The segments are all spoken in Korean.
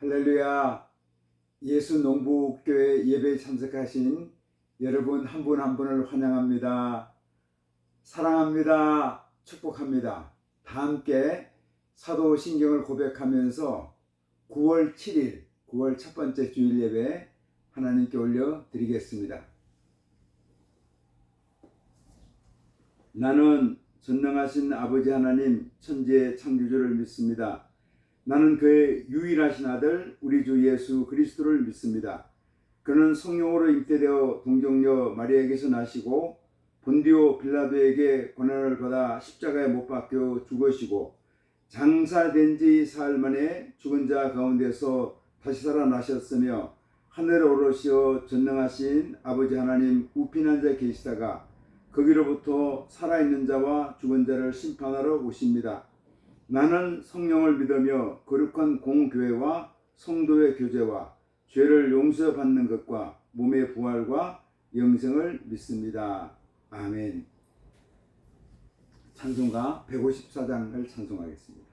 할렐루야. 예수 농부교회 예배에 참석하신 여러분 한 분 한 분을 환영합니다. 사랑합니다. 축복합니다. 다 함께 사도신경을 고백하면서 9월 7일 9월 첫 번째 주일 예배 하나님께 올려드리겠습니다. 나는 전능하신 아버지 하나님 천지의 창조주를 믿습니다. 나는 그의 유일하신 아들 우리 주 예수 그리스도를 믿습니다. 그는 성령으로 잉태되어 동정녀 마리아에게서 나시고 본디오 빌라도에게 고난을 받아 십자가에 못 박혀 죽으시고 장사된 지 사흘 만에 죽은 자 가운데서 다시 살아나셨으며 하늘에 오르시어 전능하신 아버지 하나님 우편한 자 계시다가 거기로부터 살아있는 자와 죽은 자를 심판하러 오십니다. 나는 성령을 믿으며 거룩한 공교회와 성도의 교제와 죄를 용서 받는 것과 몸의 부활과 영생을 믿습니다. 아멘. 찬송가 154장을 찬송하겠습니다.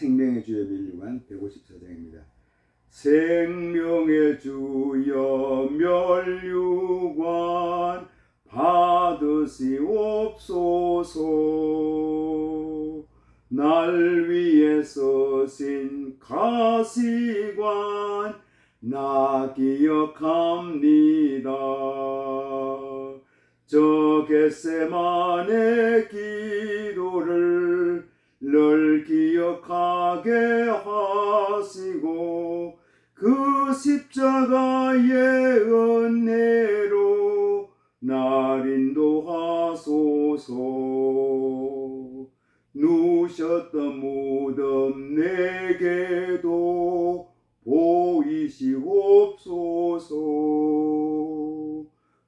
생명의 주여 멸류관 154장입니다. 생명의 주여 멸류관 받으시옵소서. 날 위해 서신 가시관 나 기억합니다. 저 겟세마네 기도를 늘 기억하게 하시고 그 십자가의 은혜로 날 인도하소서. 누셨던 무덤 내게도 보이시옵소서.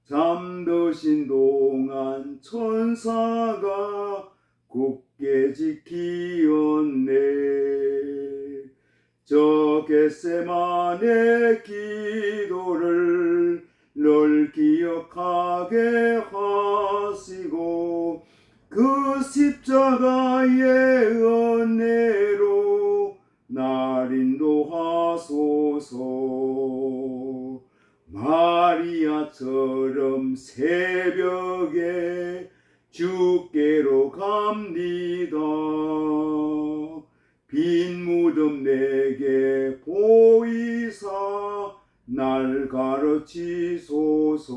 잠드신 동안 천사가 굳게 지키었네. 저 겟세마네 기도를 늘 기억하게 하시고 그 십자가의 은혜로 날 인도하소서. 마리아처럼 새벽에 주께로 갑니다. 빈 무덤 내게 보이사 날 가르치소서.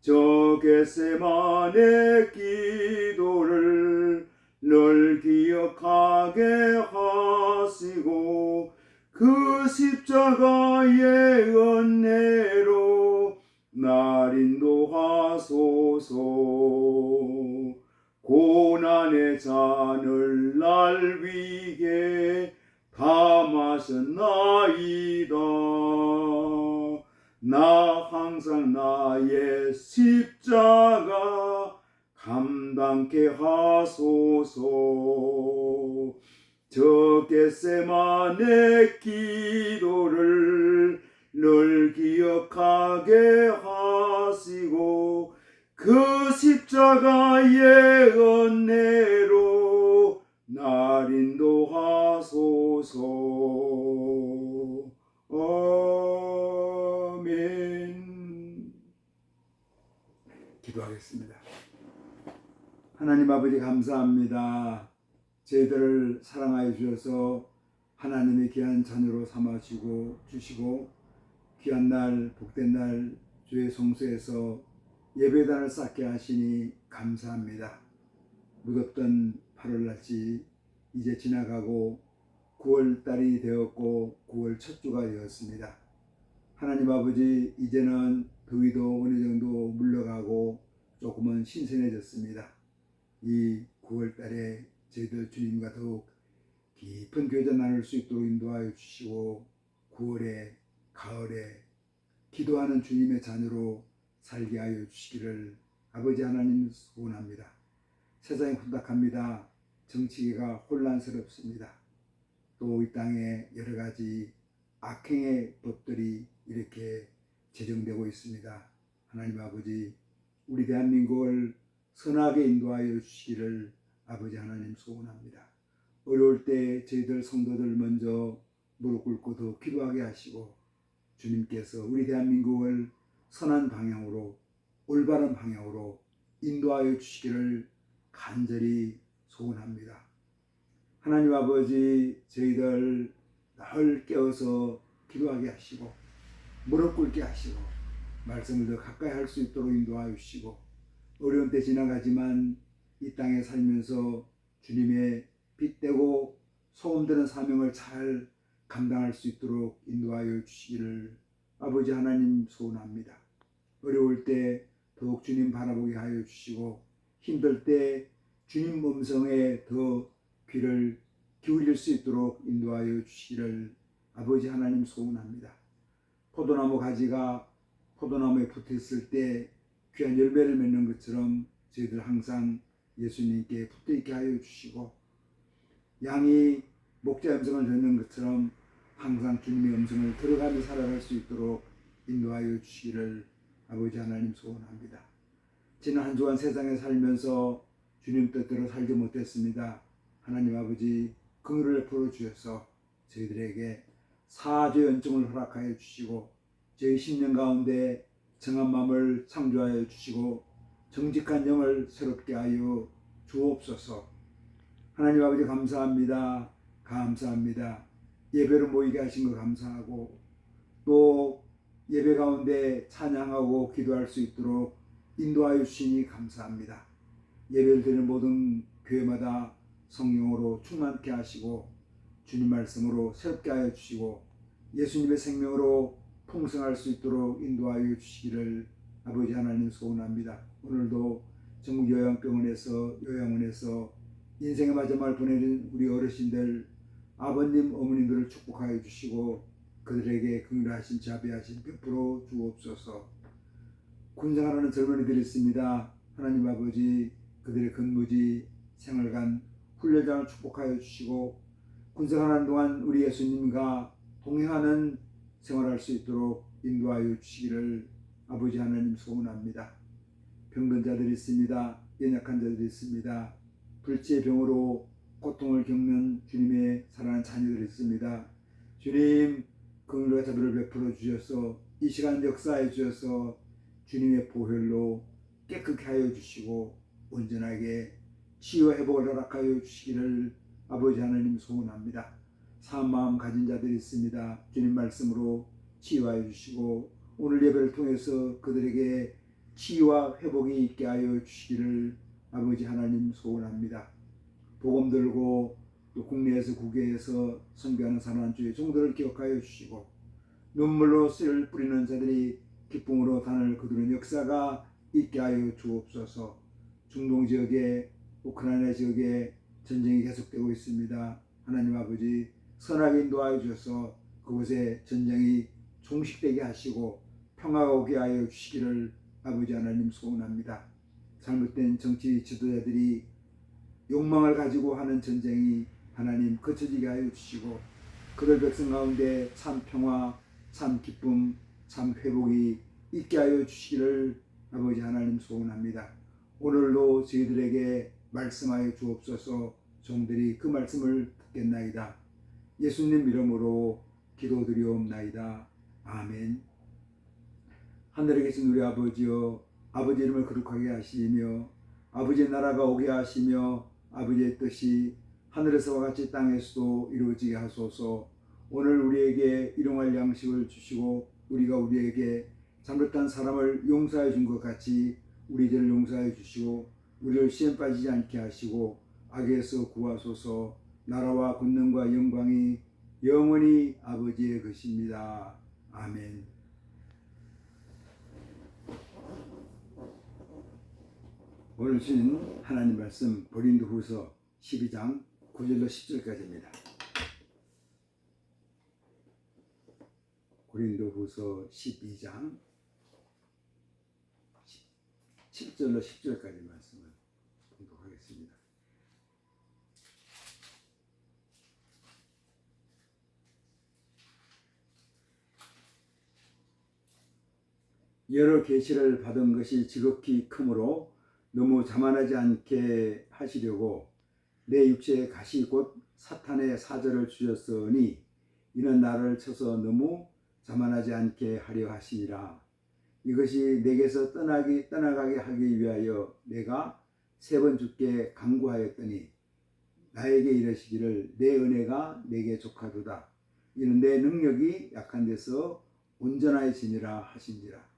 저 겟세마네 기도를 늘 기억하게 하시고 그 십자가의 은혜로 날 인도하소서. 고난의 잔을 날 위해 다 마셨나이다. 나 항상 나의 십자가 감당케 하소서. 저 겟세마네 기도를 늘 기억하게 하시고 그 십자가의 은혜로 날 인도하소서. 아멘. 기도하겠습니다. 하나님 아버지 감사합니다. 저희들을 사랑하여 주셔서 하나님의 귀한 자녀로 삼아주시고 귀한 날 복된 날 주의 성소에서 예배단을 쌓게 하시니 감사합니다. 무덥던 8월날씨 이제 지나가고 9월달이 되었고 9월 첫 주가 되었습니다. 하나님 아버지 이제는 더위도 어느 정도 물러가고 조금은 신선해졌습니다. 이 9월달에 저희들 주님과 더욱 깊은 교제 나눌 수 있도록 인도하여 주시고 9월에 가을에 기도하는 주님의 자녀로 살게 하여 주시기를 아버지 하나님 소원합니다. 세상이 혼탁합니다. 정치가 혼란스럽습니다. 또 이 땅에 여러 가지 악행의 법들이 이렇게 제정되고 있습니다. 하나님 아버지, 우리 대한민국을 선하게 인도하여 주시기를 아버지 하나님 소원합니다. 어려울 때 저희들 성도들 먼저 무릎 꿇고 더 기도하게 하시고, 주님께서 우리 대한민국을 선한 방향으로, 올바른 방향으로 인도하여 주시기를 간절히 소원합니다. 하나님 아버지, 저희들 늘 깨어서 기도하게 하시고 무릎 꿇게 하시고 말씀을 더 가까이 할 수 있도록 인도하여 주시고, 어려운 때 지나가지만 이 땅에 살면서 주님의 빛되고 소금되는 사명을 잘 감당할 수 있도록 인도하여 주시기를 아버지 하나님 소원합니다. 어려울 때 더욱 주님 바라보게 하여 주시고, 힘들 때 주님 음성에 더 귀를 기울일 수 있도록 인도하여 주시기를 아버지 하나님 소원합니다. 포도나무 가지가 포도나무에 붙어있을 때 귀한 열매를 맺는 것처럼 저희들 항상 예수님께 붙어있게 하여 주시고, 양이 목자의 음성을 듣는 것처럼 항상 주님의 음성을 들어가며 살아갈 수 있도록 인도하여 주시기를 아버지 하나님 소원합니다. 지난 한 주간 세상에 살면서 주님 뜻대로 살지 못했습니다. 하나님 아버지, 긍휼을 베풀어 주셔서 저희들에게 사죄 연증을 허락하여 주시고, 저희 10년 가운데 정한 마음을 창조하여 주시고 정직한 영을 새롭게 하여 주옵소서. 하나님 아버지 감사합니다. 감사합니다. 예배로 모이게 하신 거 감사하고, 또 예배 가운데 찬양하고 기도할 수 있도록 인도하여 주시니 감사합니다. 예배를 드리는 모든 교회마다 성령으로 충만케 하시고 주님 말씀으로 새롭게 하여 주시고 예수님의 생명으로 풍성할 수 있도록 인도하여 주시기를 아버지 하나님 소원합니다. 오늘도 전국 요양원에서 인생의 마지막을 보내는 우리 어르신들, 아버님, 어머님들을 축복하여 주시고 그들에게 긍휼하신 자비하신 베풀어 주옵소서. 군생활하는 젊은이들이 있습니다. 하나님 아버지, 그들의 근무지, 생활관, 훈련장을 축복하여 주시고 군생활하는 동안 우리 예수님과 동행하는 생활할 수 있도록 인도하여 주시기를 아버지 하나님 소원합니다. 병든 자들이 있습니다. 연약한 자들이 있습니다. 불치의 병으로 고통을 겪는 주님의 사랑하는 자녀들이 있습니다. 주님, 긍휼과 자비를 베풀어 주셔서 이 시간 역사해 주셔서 주님의 보혈로 깨끗게 하여 주시고 온전하게 치유와 회복을 허락하여 주시기를 아버지 하나님 소원합니다. 사한 마음 가진 자들이 있습니다. 주님 말씀으로 치유하여 주시고 오늘 예배를 통해서 그들에게 치유와 회복이 있게 하여 주시기를 아버지 하나님 소원합니다. 복음 들고 또 국내에서 국외에서 선교하는 사랑하는 주의 종들을 기억하여 주시고 눈물로 씨를 뿌리는 자들이 기쁨으로 단을 거두는 역사가 있게 하여 주옵소서. 중동 지역에 우크라이나 지역에 전쟁이 계속되고 있습니다. 하나님 아버지 선하게 인도하여 주셔서 그곳에 전쟁이 종식되게 하시고 평화가 오게 하여 주시기를 아버지 하나님 소원합니다. 잘못된 정치 지도자들이 욕망을 가지고 하는 전쟁이 하나님 그쳐지게 하여 주시고 그들 백성 가운데 참 평화, 참 기쁨, 참 회복이 있게 하여 주시기를 아버지 하나님 소원합니다. 오늘도 저희들에게 말씀하여 주옵소서. 종들이 그 말씀을 듣겠나이다. 예수님 이름으로 기도드리옵나이다. 아멘. 하늘에 계신 우리 아버지여, 아버지 이름을 거룩하게 하시며 아버지의 나라가 오게 하시며 아버지의 뜻이 하늘에서와 같이 땅에서도 이루어지게 하소서. 오늘 우리에게 일용할 양식을 주시고 우리가 우리에게 잘못한 사람을 용서해 준 것 같이 우리 죄를 용서해 주시고 우리를 시험 빠지지 않게 하시고 악에서 구하소서. 나라와 권능과 영광이 영원히 아버지의 것입니다. 아멘. 오늘 주신 하나님 말씀 고린도후서 12장 9절로 10절까지입니다. 고린도후서 12장 7절로 10절까지 말씀을 봉독하겠습니다. 여러 계시를 받은 것이 지극히 크므로 너무 자만하지 않게 하시려고 내 육체의 가시 곧 사탄의 사절을 주셨으니 이는 나를 쳐서 너무 자만하지 않게 하려 하시니라. 이것이 내게서 떠나가게 하기 위하여 내가 3번 주께 간구하였더니 나에게 이르시기를 내 은혜가 내게 족하도다. 이는 내 능력이 약한 데서 온전하여지니라 하신지라.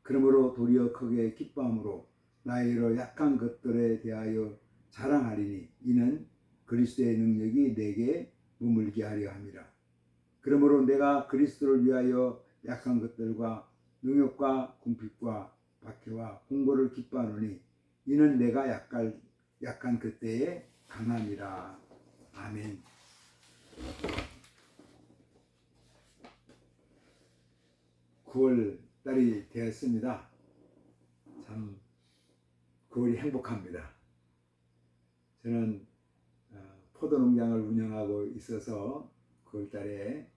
그러므로 도리어 크게 기뻐함으로 나의 여러 약한 것들에 대하여 자랑하리니 이는 그리스도의 능력이 내게 머물게 하려 함이라. 그러므로 내가 그리스도를 위하여 약한 것들과 능욕과 궁핍과 박해와 공고를 기뻐하노니 이는 내가 약한 그때에 강함이라. 아멘. 9월 달이 되었습니다. 참 9월이 행복합니다. 저는 포도 농장을 운영하고 있어서 9월 달에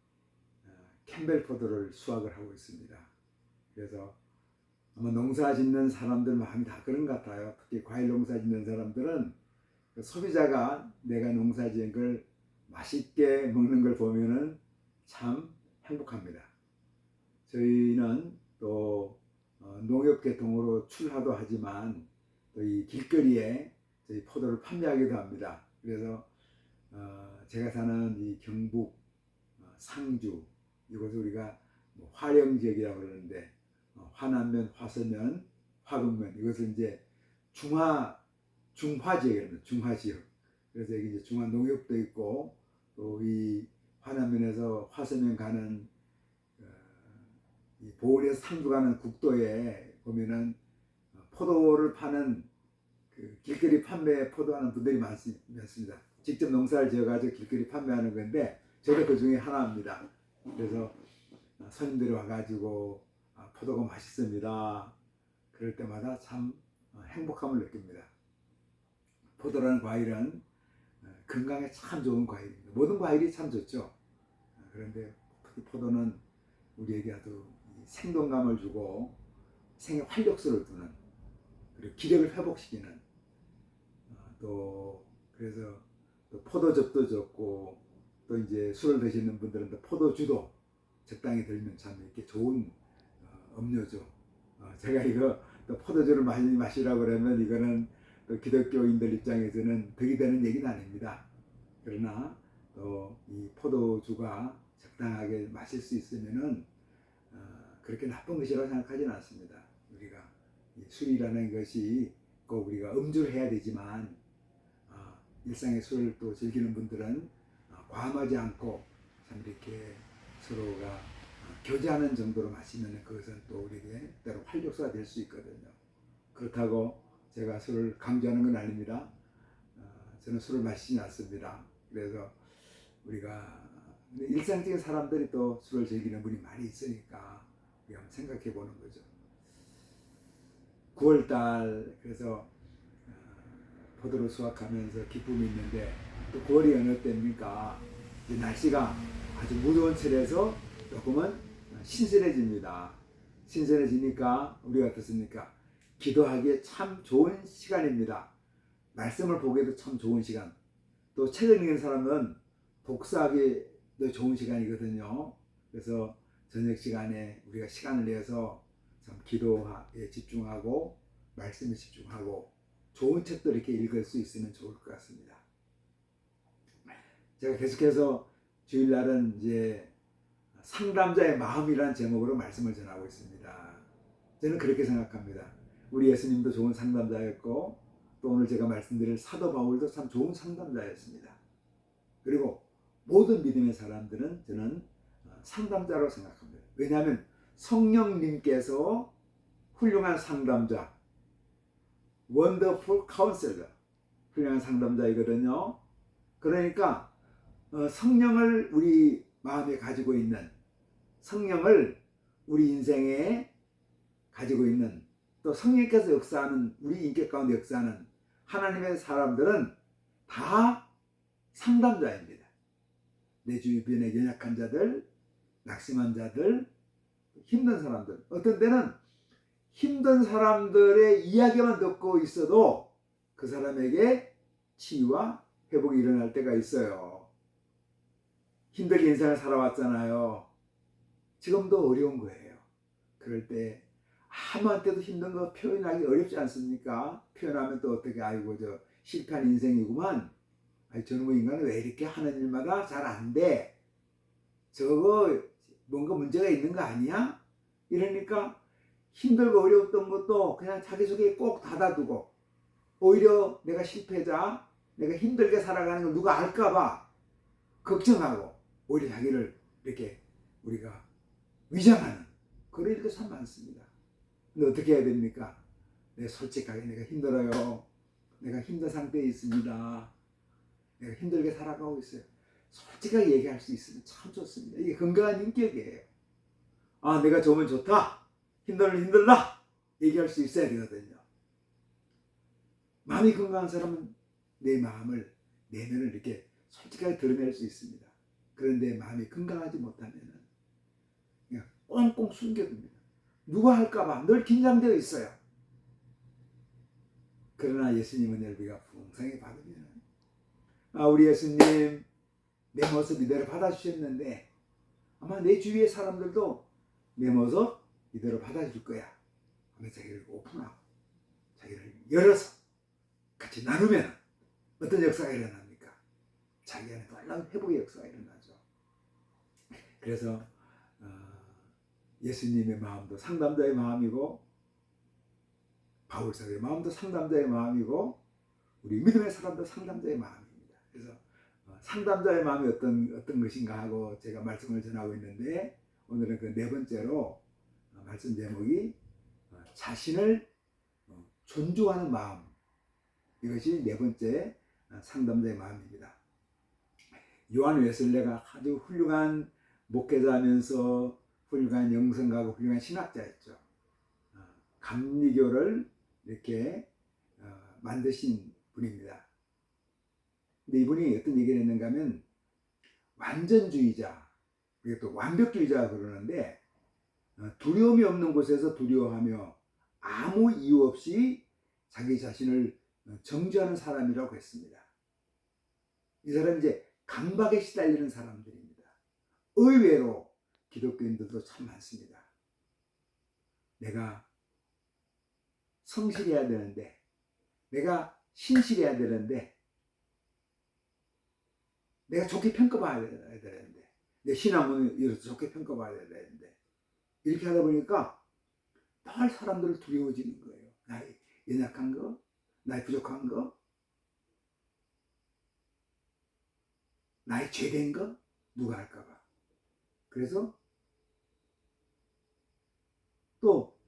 캠벨 포도를 수확을 하고 있습니다. 그래서 아마 농사 짓는 사람들 마음이 다 그런 것 같아요. 특히 과일 농사 짓는 사람들은 소비자가 내가 농사 지은 걸 맛있게 먹는 걸 보면은 참 행복합니다. 저희는 또 농협계통으로 출하도 하지만 또 이 길거리에 저희 포도를 판매하기도 합니다. 그래서 제가 사는 이 경북 상주 이곳을 우리가 화령 지역이라고 그러는데 화남면, 화서면, 화극면 이것을 이제 중화 지역이랍니다. 중화 지역. 그래서 여기 이제 중화 농협도 있고 또 이 화남면에서 화서면 가는 이 보은에서 상주 가는 국도에 보면은 포도를 파는 그 길거리 판매 포도하는 분들이 많습니다. 직접 농사를 지어가지고 길거리 판매하는 건데 저도 그 중에 하나입니다. 그래서 손님들이 와가지고 포도가 맛있습니다. 그럴 때마다 참 행복함을 느낍니다. 포도라는 과일은 건강에 참 좋은 과일입니다. 모든 과일이 참 좋죠. 그런데 특히 포도는 우리에게 아주 생동감을 주고 생의 활력소를 두는 그리고 기력을 회복시키는 또 그래서 또 포도즙도 좋고 또 이제 술을 드시는 분들은 또 포도주도 적당히 들면 참 이렇게 좋은 음료죠. 제가 이거 또 포도주를 많이 마시라고 그러면 이거는 또 기독교인들 입장에서는 덕이 되는 얘기는 아닙니다. 그러나 또 이 포도주가 적당하게 마실 수 있으면은 그렇게 나쁜 것이라고 생각하지는 않습니다. 우리가 술이라는 것이 꼭 우리가 음주를 해야 되지만 일상의 술을 또 즐기는 분들은 과음하지 않고 참 이렇게 서로가 교제하는 정도로 마시면 그것은 또 우리에게 때로 활력소가 될 수 있거든요. 그렇다고 제가 술을 강조하는 건 아닙니다. 저는 술을 마시지 않습니다. 그래서 우리가 일상적인 사람들이 또 술을 즐기는 분이 많이 있으니까 우리가 한번 생각해 보는 거죠. 9월달 그래서 포도를 수확하면서 기쁨이 있는데 또 9월이 어느 때입니까? 날씨가 아주 무더운 철에서 조금은 신선해집니다. 신선해지니까 우리가 어떻습니까? 기도하기에 참 좋은 시간입니다. 말씀을 보기에도 참 좋은 시간. 또 책을 읽는 사람은 독서하기도 좋은 시간이거든요. 그래서 저녁 시간에 우리가 시간을 내서 참 기도에 집중하고 말씀에 집중하고 좋은 책도 이렇게 읽을 수 있으면 좋을 것 같습니다. 제가 계속해서 주일날은 이제 상담자의 마음이라는 제목으로 말씀을 전하고 있습니다. 저는 그렇게 생각합니다. 우리 예수님도 좋은 상담자였고 또 오늘 제가 말씀드릴 사도 바울도 참 좋은 상담자였습니다. 그리고 모든 믿음의 사람들은 저는 상담자로 생각합니다. 왜냐하면 성령님께서 훌륭한 상담자, 원더풀 카운셀러, 훌륭한 상담자이거든요. 그러니까 성령을 우리 마음에 가지고 있는, 성령을 우리 인생에 가지고 있는, 또 성령께서 역사하는, 우리 인격 가운데 역사하는 하나님의 사람들은 다 상담자입니다. 내 주변에 연약한 자들, 낙심한 자들, 힘든 사람들, 어떤 때는 힘든 사람들의 이야기만 듣고 있어도 그 사람에게 치유와 회복이 일어날 때가 있어요. 힘들게 인생을 살아왔잖아요. 지금도 어려운 거예요. 그럴 때 아무한테도 힘든 거 표현하기 어렵지 않습니까? 표현하면 또 어떻게 아이고 저 실패한 인생이구만. 아니 저놈의 인간은 왜 이렇게 하는 일마다 잘 안 돼? 저거 뭔가 문제가 있는 거 아니야? 이러니까 힘들고 어려웠던 것도 그냥 자기 속에 꼭 닫아두고 오히려 내가 실패자, 내가 힘들게 살아가는 걸 누가 알까봐 걱정하고 오히려 자기를 이렇게 우리가 위장하는 그런 일도 참 많습니다. 근데 어떻게 해야 됩니까? 솔직하게 내가 힘들어요. 내가 힘든 상태에 있습니다. 내가 힘들게 살아가고 있어요. 솔직하게 얘기할 수 있으면 참 좋습니다. 이게 건강한 인격이에요. 아, 내가 좋으면 좋다. 힘들면 힘들다. 얘기할 수 있어야 되거든요. 마음이 건강한 사람은 내 마음을, 내면을 이렇게 솔직하게 드러낼 수 있습니다. 그런데 마음이 건강하지 못하면 그냥 꽁꽁 숨겨둡니다. 누가 할까봐 늘 긴장되어 있어요. 그러나 예수님은 우리가 풍성히 받으면 우리 예수님 내 모습 이대로 받아주셨는데 아마 내 주위의 사람들도 내 모습 이대로 받아줄 거야 하며 자기를 오픈하고 자기를 열어서 같이 나누면 어떤 역사가 일어납니까? 자기 안에 놀라운 회복의 역사가 일어나죠. 그래서 예수님의 마음도 상담자의 마음이고 바울사의 마음도 상담자의 마음이고 우리 믿음의 사람도 상담자의 마음입니다. 그래서 상담자의 마음이 어떤 것인가 하고 제가 말씀을 전하고 있는데 오늘은 그 네 번째로 말씀 제목이 자신을 존중하는 마음, 이것이 네 번째 상담자의 마음입니다. 요한 웨슬레가 아주 훌륭한 목회자면서 훌륭한 영성가고 훌륭한 신학자였죠. 감리교를 이렇게 만드신 분입니다. 근데 이분이 어떤 얘기를 했는가 하면 완전주의자, 또 완벽주의자가 그러는데 두려움이 없는 곳에서 두려워하며 아무 이유 없이 자기 자신을 정죄하는 사람이라고 했습니다. 이 사람이 이제 강박에 시달리는 사람들입니다. 의외로 기독교인들도 참 많습니다. 내가 성실해야 되는데, 내가 신실해야 되는데, 내가 좋게 평가받아야 되는데, 내 신앙은 이렇게 좋게 받아야 되는데, 이렇게 하다 보니까 늘 사람들을 두려워지는 거예요. 나의 연약한 거, 나의 부족한 거, 나의 죄된 거, 누가 할까봐. 그래서 또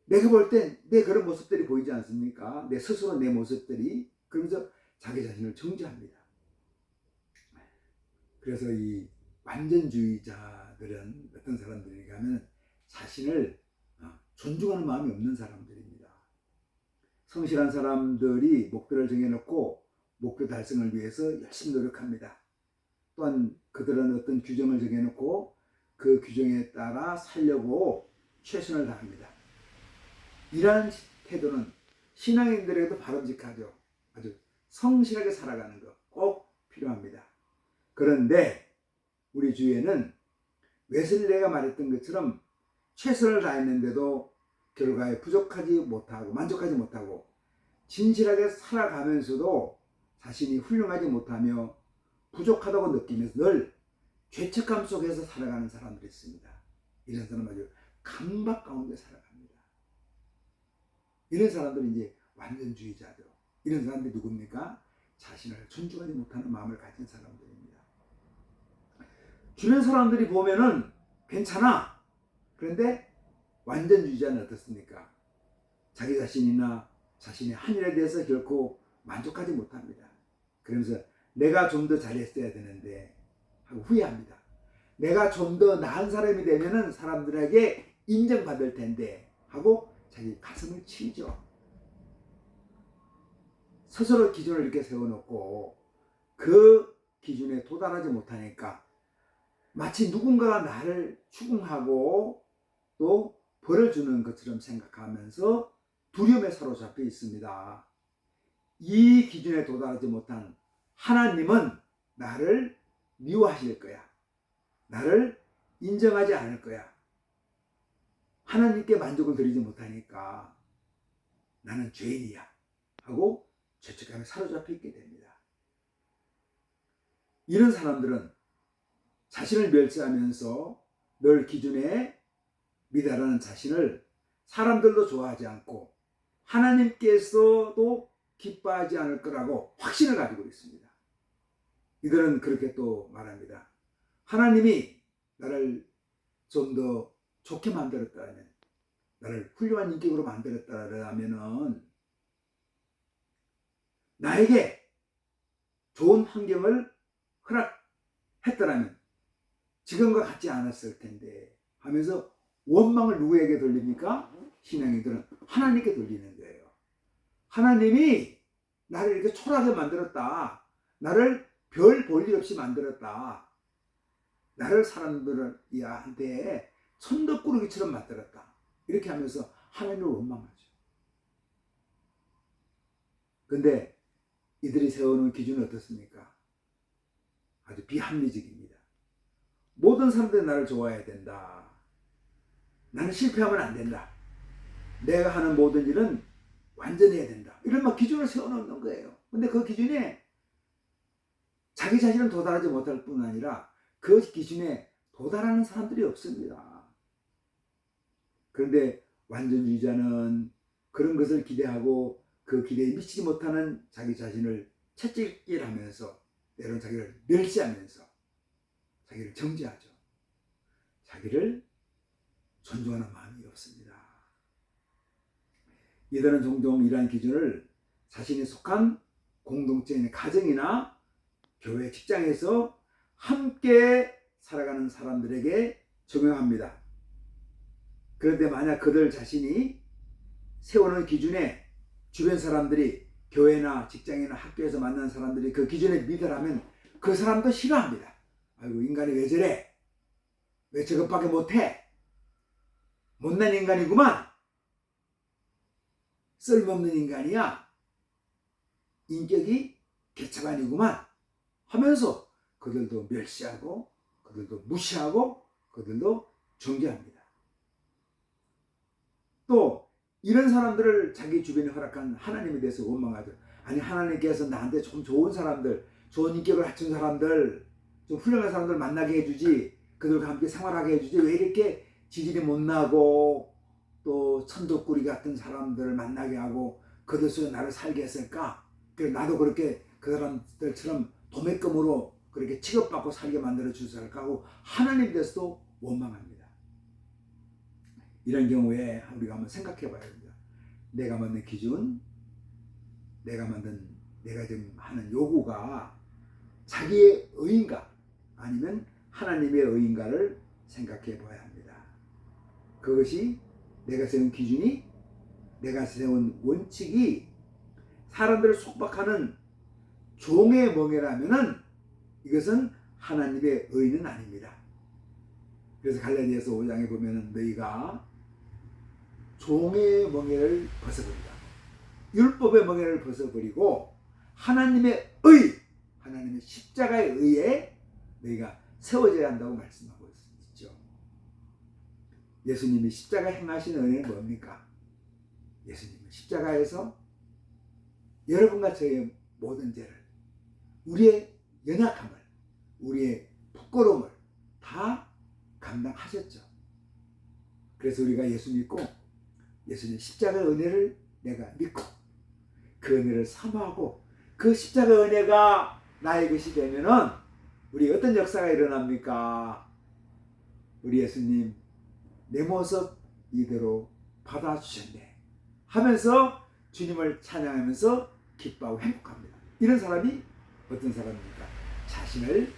내가 볼 땐 내 그런 모습들이 보이지 않습니까? 내 스스로 내 모습들이. 그러면서 자기 자신을 정죄합니다. 그래서 이 완전주의자들은 어떤 사람들인가 하면 자신을 존중하는 마음이 없는 사람들입니다. 성실한 사람들이 목표를 정해놓고 목표 달성을 위해서 열심히 노력합니다. 또한 그들은 어떤 규정을 정해놓고 그 규정에 따라 살려고 최선을 다합니다. 이러한 태도는 신앙인들에게도 바람직하죠. 아주 성실하게 살아가는 것 꼭 필요합니다. 그런데 우리 주위에는 웨슬레가 말했던 것처럼 최선을 다했는데도 결과에 부족하지 못하고 만족하지 못하고 진실하게 살아가면서도 자신이 훌륭하지 못하며 부족하다고 느끼면서 늘 죄책감 속에서 살아가는 사람들이 있습니다. 이런 사람은 아주 강박 가운데 살아갑니다. 이런 사람들은 이제 완전주의자죠. 이런 사람들이 누굽니까? 자신을 존중하지 못하는 마음을 가진 사람들입니다. 주변 사람들이 보면은 괜찮아. 그런데 완전주의자는 어떻습니까? 자기 자신이나 자신의 한 일에 대해서 결코 만족하지 못합니다. 그러면서 내가 좀 더 잘했어야 되는데 하고 후회합니다. 내가 좀 더 나은 사람이 되면은 사람들에게 인정받을 텐데 하고 자기 가슴을 치죠. 스스로 기준을 이렇게 세워놓고 그 기준에 도달하지 못하니까 마치 누군가가 나를 추궁하고 또 벌을 주는 것처럼 생각하면서 두려움에 사로잡혀 있습니다. 이 기준에 도달하지 못한 하나님은 나를 미워하실 거야. 나를 인정하지 않을 거야. 하나님께 만족을 드리지 못하니까 나는 죄인이야 하고 죄책감에 사로잡혀 있게 됩니다. 이런 사람들은 자신을 멸시하면서 늘 기준에 미달하는 자신을 사람들도 좋아하지 않고 하나님께서도 기뻐하지 않을 거라고 확신을 가지고 있습니다. 이들은 그렇게 또 말합니다. 하나님이 나를 좀 더 좋게 만들었다면, 나를 훌륭한 인격으로 만들었다면 나에게 좋은 환경을 허락했더라면 지금과 같지 않았을 텐데 하면서 원망을 누구에게 돌립니까? 신앙인들은 하나님께 돌리는 거예요. 하나님이 나를 이렇게 초라하게 만들었다. 나를 별 볼 일 없이 만들었다. 나를 사람들한테 천덕꾸러기처럼 만들었다. 이렇게 하면서 하나님을 원망하죠. 근데 이들이 세우는 기준은 어떻습니까? 아주 비합리적입니다. 모든 사람들이 나를 좋아해야 된다. 나는 실패하면 안 된다. 내가 하는 모든 일은 완전해야 된다. 이런 막 기준을 세워놓는 거예요. 근데 그 기준에 자기 자신은 도달하지 못할 뿐 아니라 그 기준에 도달하는 사람들이 없습니다. 그런데 완전주의자는 그런 것을 기대하고 그 기대에 미치지 못하는 자기 자신을 채찍질하면서 때로는 자기를 멸시하면서 자기를 정죄하죠. 자기를 존중하는 마음이 없습니다. 이들은 종종 이러한 기준을 자신이 속한 공동체의 가정이나 교회, 직장에서 함께 살아가는 사람들에게 적용합니다. 그런데 만약 그들 자신이 세우는 기준에 주변 사람들이 교회나 직장이나 학교에서 만난 사람들이 그 기준에 미달하면 그 사람도 싫어합니다. 아이고, 인간이 왜 저래? 왜 저것밖에 못해? 못난 인간이구만. 쓸모없는 인간이야. 인격이 개차반이구만 하면서 그들도 멸시하고 그들도 무시하고 그들도 정죄합니다. 또 이런 사람들을 자기 주변에 허락한 하나님에 대해서 원망하죠. 아니, 하나님께서 나한테 좀 좋은 사람들, 좋은 인격을 갖춘 사람들, 좀 훌륭한 사람들 만나게 해주지, 그들과 함께 생활하게 해주지, 왜 이렇게 지질이 못나고 또 천덕꾸리 같은 사람들을 만나게 하고 그들 속에 나를 살게 했을까? 그래서 나도 그렇게 그 사람들처럼 도매금으로 그렇게 취급받고 살게 만들어 주셨을까 하고 하나님에 대해서도 원망합니다. 이런 경우에 우리가 한번 생각해 봐야 됩니다. 내가 만든 기준, 내가 지금 하는 요구가 자기의 의인가 아니면 하나님의 의인가를 생각해 봐야 합니다. 그것이 내가 세운 기준이, 내가 세운 원칙이 사람들을 속박하는 종의 멍에라면은 이것은 하나님의 의는 아닙니다. 그래서 갈라디아서 5장에 보면은 너희가 종의 멍에를 벗어버리라. 율법의 멍에를 벗어버리고 하나님의 의, 하나님의 십자가의 의에 너희가 세워져야 한다고 말씀하고 있죠. 예수님이 십자가 행하신 은혜는 뭡니까? 예수님은 십자가에서 여러분과 저의 모든 죄를, 우리의 연약함을, 우리의 부끄러움을 다 감당하셨죠. 그래서 우리가 예수 믿고 예수님 십자가의 은혜를 내가 믿고 그 은혜를 사모하고 그 십자가의 은혜가 나의 것이 되면은 우리 어떤 역사가 일어납니까? 우리 예수님 내 모습 이대로 받아주셨네 하면서 주님을 찬양하면서 기뻐하고 행복합니다. 이런 사람이 어떤 사람입니까? 자신을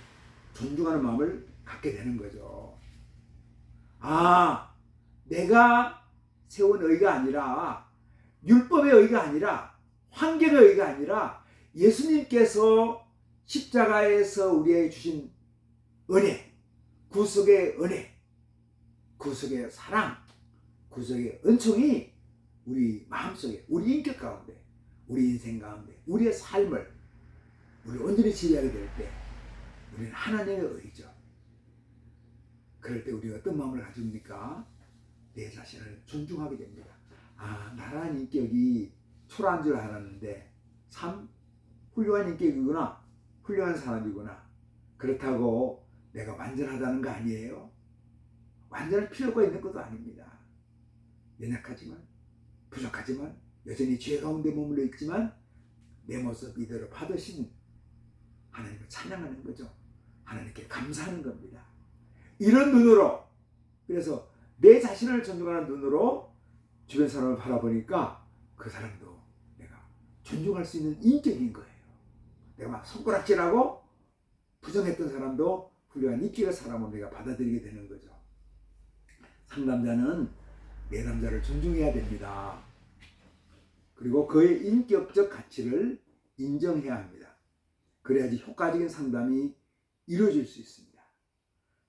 존중하는 마음을 갖게 되는 거죠. 아, 내가 세운 의가 아니라, 율법의 의가 아니라, 환경의 의가 아니라 예수님께서 십자가에서 우리에게 주신 은혜, 구속의 은혜, 구속의 사랑, 구속의 은총이 우리 마음속에, 우리 인격 가운데, 우리 인생 가운데, 우리의 삶을 우리 온전히 지배하게 될 때 우리는 하나님의 의죠. 그럴 때 우리가 어떤 마음을 가집니까? 내 자신을 존중하게 됩니다. 아, 나란 인격이 초라한 줄 알았는데 참 훌륭한 인격이구나, 훌륭한 사람이구나. 그렇다고 내가 완전하다는 거 아니에요. 완전할 필요가 있는 것도 아닙니다. 연약하지만, 부족하지만, 여전히 죄 가운데 머물러 있지만 내 모습 이대로 받으신 하나님을 찬양하는 거죠. 하나님께 감사하는 겁니다. 이런 눈으로, 그래서 내 자신을 존중하는 눈으로 주변 사람을 바라보니까 그 사람도 내가 존중할 수 있는 인격인 거예요. 내가 막 손가락질하고 부정했던 사람도 훌륭한 인격의 사람으로 내가 받아들이게 되는 거죠. 상담자는 내담자를 존중해야 됩니다. 그리고 그의 인격적 가치를 인정해야 합니다. 그래야지 효과적인 상담이 이루어질 수 있습니다.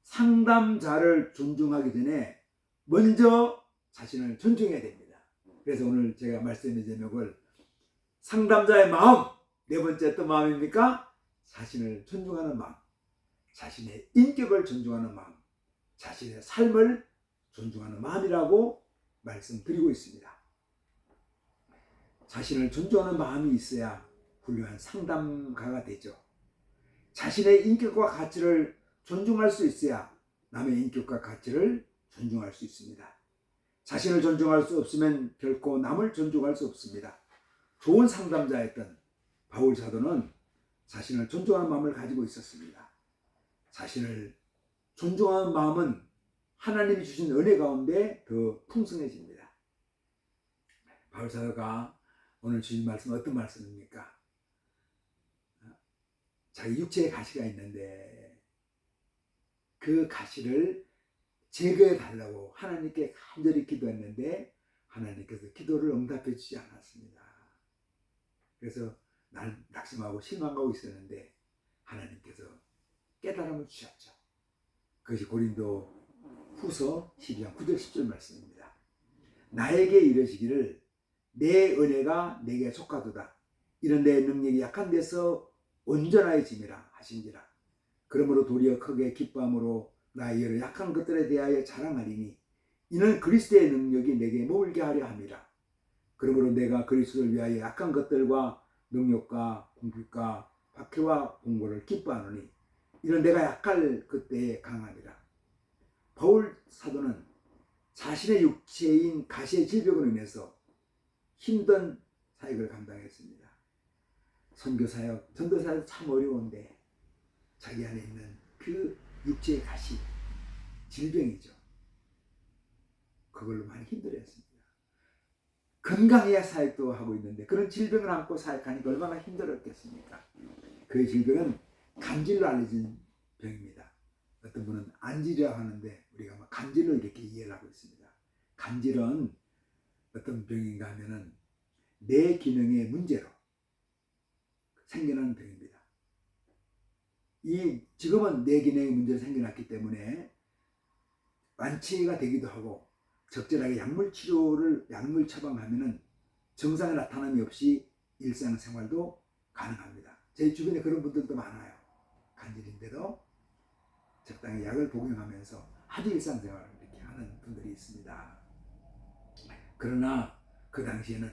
상담자를 존중하기 전에 먼저 자신을 존중해야 됩니다. 그래서 오늘 제가 말씀의 제목을 상담자의 마음, 네 번째 어떤 마음입니까? 자신을 존중하는 마음, 자신의 인격을 존중하는 마음, 자신의 삶을 존중하는 마음이라고 말씀드리고 있습니다. 자신을 존중하는 마음이 있어야 훌륭한 상담가가 되죠. 자신의 인격과 가치를 존중할 수 있어야 남의 인격과 가치를 존중할 수 있습니다. 자신을 존중할 수 없으면 결코 남을 존중할 수 없습니다. 좋은 상담자였던 바울 사도는 자신을 존중하는 마음을 가지고 있었습니다. 자신을 존중하는 마음은 하나님이 주신 은혜 가운데 더 풍성해집니다. 바울 사도가 오늘 주신 말씀은 어떤 말씀입니까? 자기 육체에 가시가 있는데 그 가시를 제거해 달라고 하나님께 간절히 기도했는데 하나님께서 기도를 응답해 주지 않았습니다. 그래서 난 낙심하고 실망하고 있었는데 하나님께서 깨달음을 주셨죠. 그것이 고린도 후서 12장 9절 10절 말씀입니다. 나에게 이르시기를 내 은혜가 내게 속하도다. 이런 내 능력이 약한 데서 온전하여짐이라 하신지라. 그러므로 도리어 크게 기뻐함으로 나의 여러 약한 것들에 대하여 자랑하리니 이는 그리스도의 능력이 내게 머물게 하려 함이라. 그러므로 내가 그리스도를 위하여 약한 것들과 능력과 공격과 박해와 공고를 기뻐하노니 이는 내가 약할 그때에 강함이라. 바울 사도는 자신의 육체인 가시의 질병으로 인해서 힘든 사역을 감당했습니다. 선교사역, 전도사역 참 어려운데 자기 안에 있는 그 육체의 가시, 질병이죠. 그걸로 많이 힘들어했습니다. 건강해야 사역도 하고 있는데 그런 질병을 안고 사역하니까 얼마나 힘들었겠습니까? 그 질병은 간질로 알려진 병입니다. 어떤 분은 안질이라고 하는데 우리가 간질로 이렇게 이해를 하고 있습니다. 간질은 어떤 병인가 하면은 뇌 기능의 문제로 생겨난 병입니다. 지금은 뇌 기능의 문제로 생겨났기 때문에 완치가 되기도 하고 적절하게 약물 처방하면은 증상의 나타남이 없이 일상생활도 가능합니다. 제 주변에 그런 분들도 많아요. 간질인데도 적당히 약을 복용하면서 아주 일상생활을 이렇게 하는 분들이 있습니다. 그러나 그 당시에는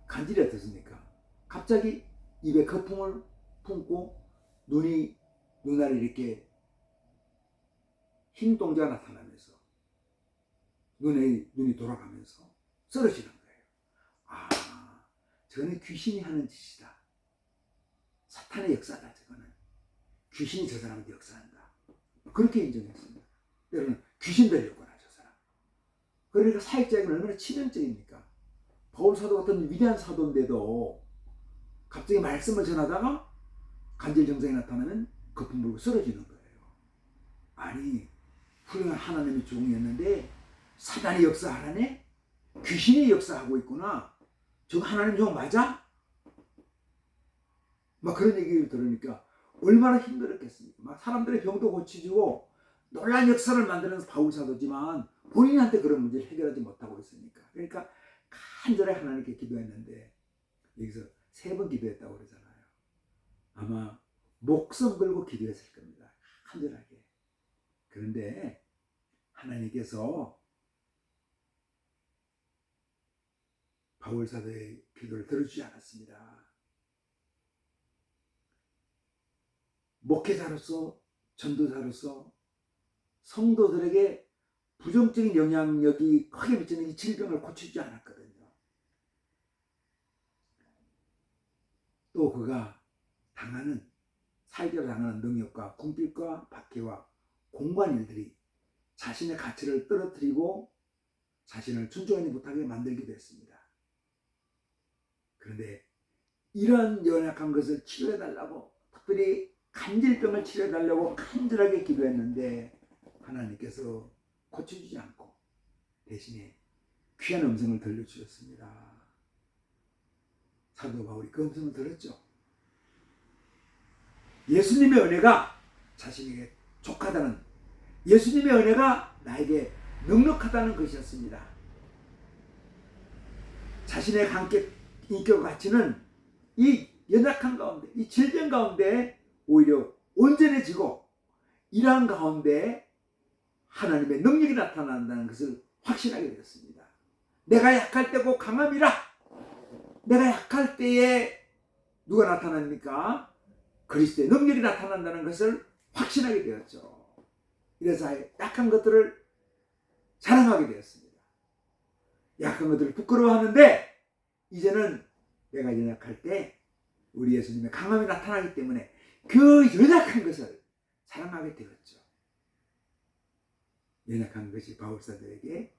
간질이 어떻습니까? 갑자기 입에 거품을 품고 눈알이 이렇게 흰 동자가 나타나면서 눈이 돌아가면서 쓰러지는 거예요. 아, 저거는 귀신이 하는 짓이다. 사탄의 역사다. 저거는 귀신이 저 사람한테 역사한다. 그렇게 인정했습니다. 때로는 귀신 되려구나 저 사람. 그러니까 사역자에게는 얼마나 치명적입니까? 바울 사도 같은 위대한 사도인데도 갑자기 말씀을 전하다가 간질 증상이 나타나면 거품 불고 쓰러지는 거예요. 아니, 훌륭한 하나님의 종이었는데 사단이 역사하라네? 귀신이 역사하고 있구나. 저거 하나님 종 맞아? 막 그런 얘기를 들으니까 얼마나 힘들었겠습니까? 막 사람들의 병도 고치주고 놀라운 역사를 만드는 바울 사도지만 본인한테 그런 문제를 해결하지 못하고 있으니까. 그러니까 간절히 하나님께 기도했는데 여기서 3번 기도했다고 그러잖아요. 아마 목숨 걸고 기도했을 겁니다. 간절하게. 그런데 하나님께서 바울 사도의 기도를 들어주지 않았습니다. 목회자로서, 전도자로서 성도들에게 부정적인 영향력이 크게 미치는 이 질병을 고치지 않았거든요. 또 그가 당하는, 사회적으로 당하는 능력과 궁핍과 박해와 공고한 일들이 자신의 가치를 떨어뜨리고 자신을 존중하지 못하게 만들기도 했습니다. 그런데 이런 연약한 것을 치료해달라고, 특별히 간질병을 치료해달라고 간절하게 기도했는데 하나님께서 고쳐주지 않고 대신에 귀한 음성을 들려주셨습니다. 사도 바울이 그 음성을 들었죠. 예수님의 은혜가 자신에게 족하다는, 예수님의 은혜가 나에게 넉넉하다는 것이었습니다. 자신의 인격 가치는 이 연약한 가운데, 이 질병 가운데 오히려 온전해지고 이러한 가운데 하나님의 능력이 나타난다는 것을 확신하게 되었습니다. 내가 약할 때고 강함이라. 내가 약할 때에 누가 나타납니까? 그리스도의 능력이 나타난다는 것을 확신하게 되었죠. 이래서 약한 것들을 자랑하게 되었습니다. 약한 것들을 부끄러워하는데 이제는 내가 연약할 때 우리 예수님의 강함이 나타나기 때문에 그 연약한 것을 자랑하게 되었죠. 연약한 것이 바울사도에게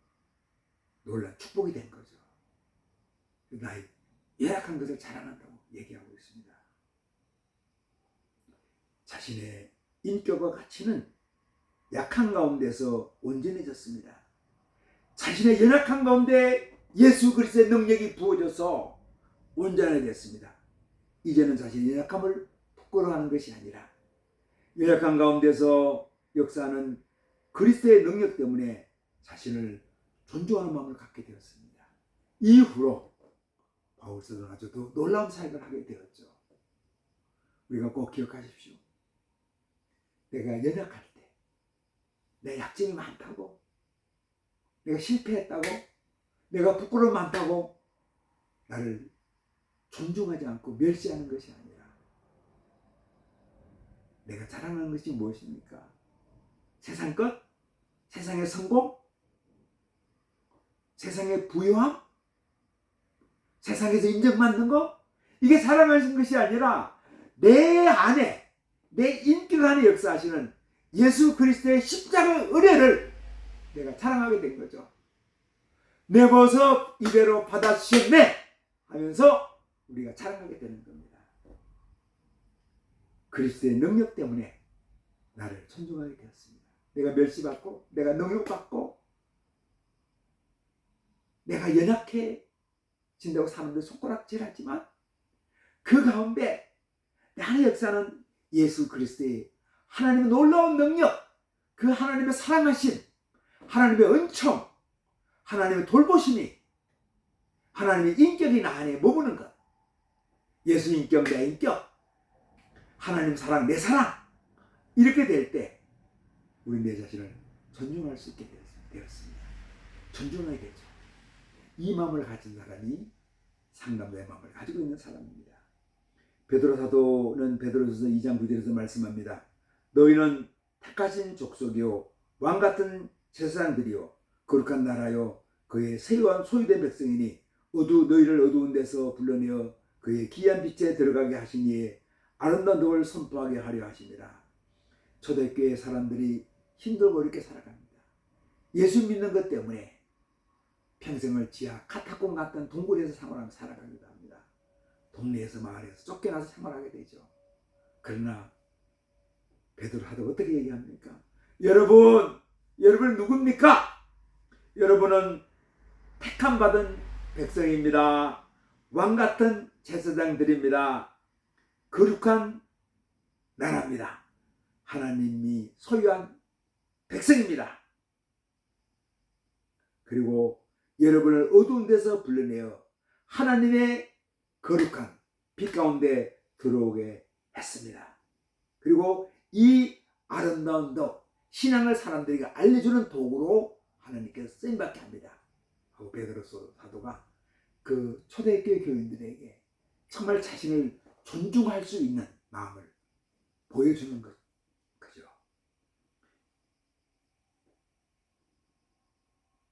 놀라운 축복이 된 거죠. 나의 연약한 것을 자랑한다고 얘기하고 있습니다. 자신의 인격과 가치는 약한 가운데서 온전해졌습니다. 자신의 연약한 가운데 예수 그리스도의 능력이 부어져서 온전하게 됐습니다. 이제는 자신의 연약함을 부끄러워하는 것이 아니라 연약한 가운데서 역사하는 그리스도의 능력 때문에 자신을 존중하는 마음을 갖게 되었습니다. 이후로 바울사도는 아주 더 놀라운 사역을 하게 되었죠. 우리가 꼭 기억하십시오. 내가 연약할 때, 내 약점이 많다고, 내가 실패했다고, 내가 부끄러움 많다고 나를 존중하지 않고 멸시하는 것이 아니라 내가 자랑하는 것이 무엇입니까? 세상 것? 세상의 성공? 세상의 부유함? 세상에서 인정받는 거? 이게 자랑하는 것이 아니라 내 안에, 내 인격 안에 역사하시는 예수 그리스도의 십자가의 은혜를 내가 자랑하게 된 거죠. 내 벗어 이대로 받아주셨네 하면서 우리가 자랑하게 되는 겁니다. 그리스도의 능력 때문에 나를 존중하게 되었습니다. 내가 멸시받고, 내가 능욕받고, 내가 연약해진다고 사람들 손가락질하지만 그 가운데 내 안에 역사는 예수 그리스도의 하나님의 놀라운 능력, 그 하나님의 사랑하심, 하나님의 은총, 하나님의 돌보심이, 하나님의 인격이 나 안에 머무는 것, 예수 인격 내 인격, 하나님 사랑 내 사랑, 이렇게 될 때 우리 내 자신을 존중할 수 있게 되었습니다. 존중하게 되죠. 이 마음을 가진 사람이 상담자의 마음을 가지고 있는 사람입니다. 베드로 사도는 베드로전서 2장 9절에서 말씀합니다. 너희는 택하신 족속이요 왕같은 제사장들이요 거룩한 나라요 그의 세요한 소유된 백성이니 너희를 어두운 데서 불러내어 그의 기이한 빛에 들어가게 하신 이에 아름다운 덕을 선포하게 하려 하심이라. 초대교회 사람들이 힘들고 어렵게 살아갑니다. 예수 믿는 것 때문에 평생을 지하 카타콤 같은 동굴에서 생활하며 살아가기도 합니다. 동네에서 마을에서 쫓겨나서 생활하게 되죠. 그러나 베드로 하도 어떻게 얘기합니까? 여러분 누굽니까? 여러분은 택함 받은 백성입니다. 왕같은 제사장들입니다. 거룩한 나라입니다. 하나님이 소유한 백성입니다. 그리고 여러분을 어두운 데서 불러내어 하나님의 거룩한 빛 가운데 들어오게 했습니다. 그리고 이 아름다운 덕, 신앙을 사람들에게 알려주는 도구로 하나님께서 쓰임받게 합니다. 하고 베드로 사도가 그 초대교회 교인들에게 정말 자신을 존중할 수 있는 마음을 보여주는 거죠.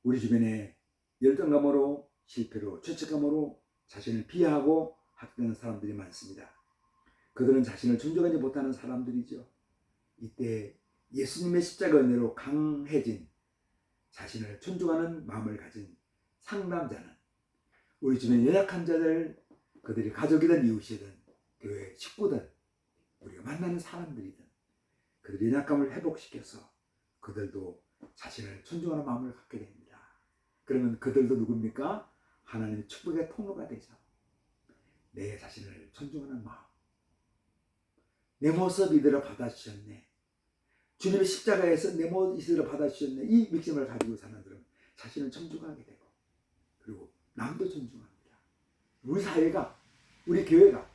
우리 주변에 열등감으로, 실패로, 죄책감으로 자신을 비하하고 학대하는 사람들이 많습니다. 그들은 자신을 존중하지 못하는 사람들이죠. 이때 예수님의 십자가 은혜로 강해진 자신을 존중하는 마음을 가진 상담자는 우리 주변 연약한 자들, 그들이 가족이든 이웃이든 교회 식구든 우리가 만나는 사람들이든 그들의 연약감을 회복시켜서 그들도 자신을 존중하는 마음을 갖게 됩니다. 그러면 그들도 누굽니까? 하나님의 축복의 통로가 되죠. 내 자신을 존중하는 마음. 내 모습 이대로 받아주셨네. 주님의 십자가에서 내 모습 이대로 받아주셨네. 이 믿음을 가지고 사는 사람은 자신을 존중하게 되고 그리고 남도 존중합니다. 우리 사회가, 우리 교회가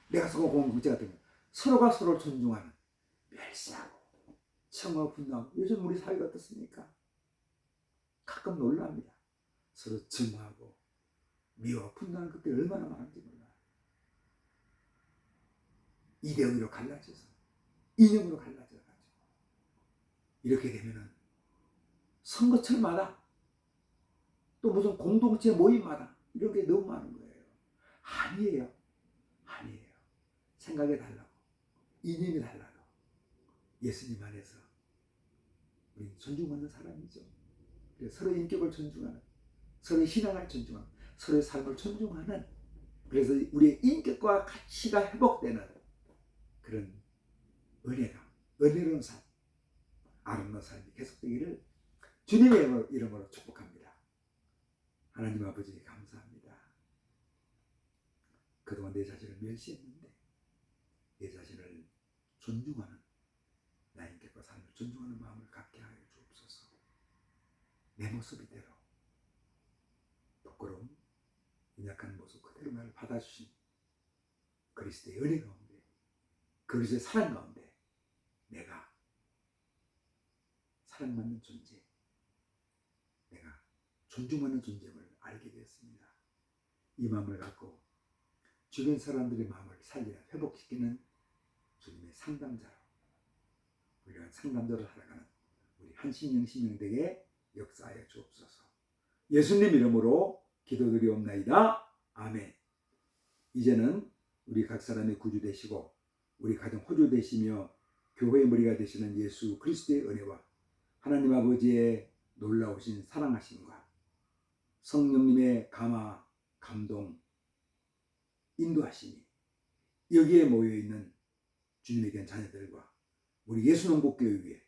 내가 속한 공동체가 되면 서로가 서로를 존중하는, 멸시하고 청하고 분노하고, 요즘 우리 사회가 어떻습니까? 가끔 놀랍니다. 서로 증오하고 미워 분노하는 것들이 얼마나 많은지 몰라요. 이대의로 갈라져서, 이념으로 갈라져가지고 이렇게 되면은 선거철마다 또 무슨 공동체 모임마다 이런 게 너무 많은 거예요. 아니에요. 생각이 달라고, 이념이 달라도 예수님 안에서 우리는 존중받는 사람이죠. 서로의 인격을 존중하는, 서로의 신앙을 존중하는, 서로의 삶을 존중하는, 그래서 우리의 인격과 가치가 회복되는 그런 은혜로운 삶, 아름다운 삶이 계속되기를 주님의 이름으로 축복합니다. 하나님 아버지 감사합니다. 그동안 내 자신을 멸시했는데 내 자신을 존중하는, 나의 인격과 삶을 존중하는 마음을 갖게 하여 주옵소서. 내 모습 이대로 부끄러움, 연약한 모습 그대로 나를 받아주신 그리스도의 은혜 가운데, 그리스도의 사랑 가운데 내가 사랑받는 존재, 내가 존중하는 존재임을 알게 되었습니다. 이 마음을 갖고 주변 사람들의 마음을 살려 회복시키는 주님의 상담자로, 우리가 상담자로 살아가는 우리 한신영신영대에 역사하여 주옵소서. 예수님 이름으로 기도드리옵나이다. 아멘. 이제는 우리 각 사람의 구주 되시고 우리 가정 호주 되시며 교회의 머리가 되시는 예수 그리스도의 은혜와 하나님 아버지의 놀라우신 사랑하심과 성령님의 감화, 감동, 인도하심이 여기에 모여있는 주님의 귀한 자녀들과 우리 예수농복교회 위에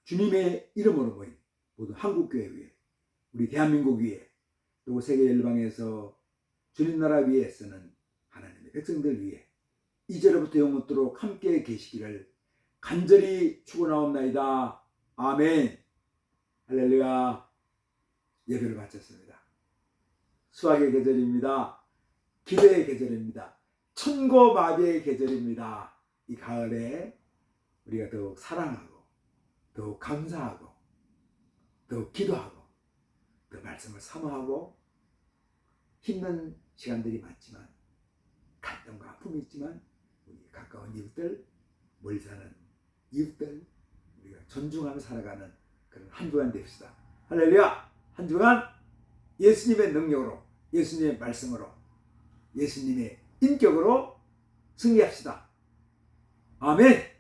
주님의 이름으로 모인 모든 한국교회 위에 우리 대한민국 위에 또 세계 열방에서 주님 나라 위에 쓰는 하나님의 백성들 위에 이제로부터 영원토록 함께 계시기를 간절히 축원하옵나이다. 아멘. 할렐루야. 예배를 마쳤습니다. 수학의 계절입니다. 기도의 계절입니다. 천고마비의 계절입니다. 이 가을에 우리가 더욱 사랑하고 더욱 감사하고 더욱 기도하고 더 말씀을 사모하고 힘든 시간들이 많지만 갈등과 아픔이 있지만 우리 가까운 이웃들, 멀리 사는 이웃들 우리가 존중하며 살아가는 그런 한 주간 됩시다. 할렐루야. 한 주간 예수님의 능력으로, 예수님의 말씀으로, 예수님의 인격으로 승리합시다. 아멘.